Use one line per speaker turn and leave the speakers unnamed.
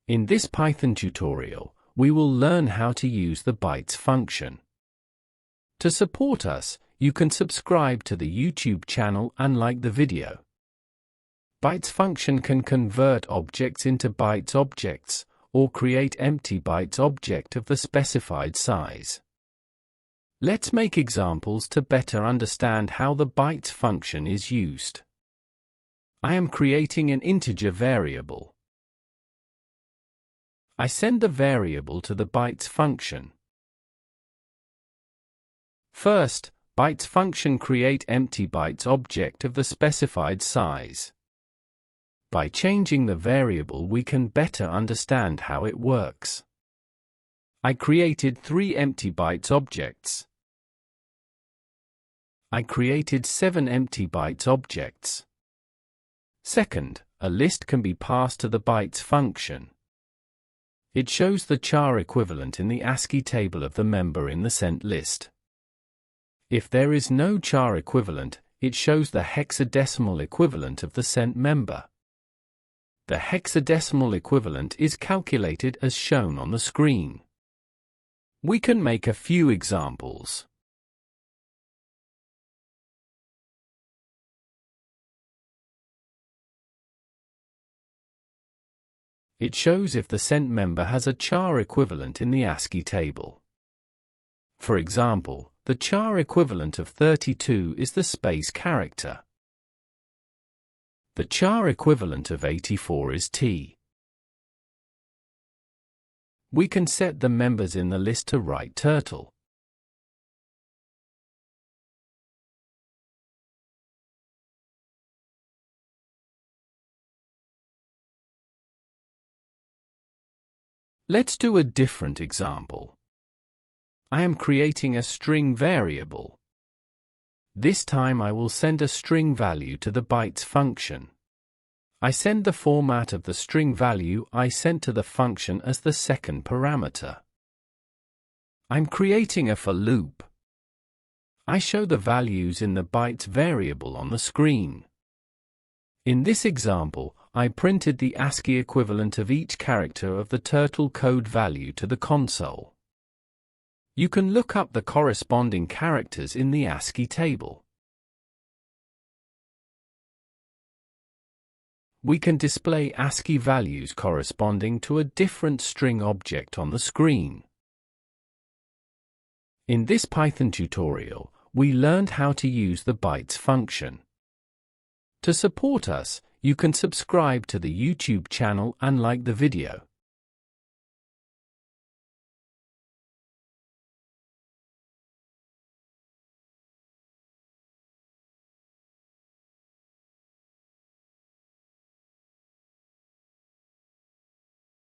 In this Python tutorial, we will learn how to use the Bytes function. To support us, you can subscribe to the YouTube channel and like the video. Bytes function can convert objects into bytes objects, or create empty bytes object of the specified size. Let's make examples to better understand how the bytes function is used. I am creating an integer variable. I send the variable to the bytes function. First, bytes function create empty bytes object of the specified size. By changing the variable, we can better understand how it works. I created 3 empty bytes objects. I created 7 empty bytes objects. Second, a list can be passed to the bytes function. It shows the char equivalent in the ASCII table of the member in the sent list. If there is no char equivalent, it shows the hexadecimal equivalent of the sent member. The hexadecimal equivalent is calculated as shown on the screen. We can make a few examples. It shows if the sent member has a char equivalent in the ASCII table. For example, the char equivalent of 32 is the space character. The char equivalent of 84 is T. We can set the members in the list to write turtle. Let's do a different example. I am creating a string variable. This time I will send a string value to the bytes function. I send the format of the string value I sent to the function as the second parameter. I'm creating a for loop. I show the values in the bytes variable on the screen. In this example, I printed the ASCII equivalent of each character of the turtle code value to the console. You can look up the corresponding characters in the ASCII table. We can display ASCII values corresponding to a different string object on the screen. In this Python tutorial, we learned how to use the bytes function. To support us, you can subscribe to the YouTube channel and like the video.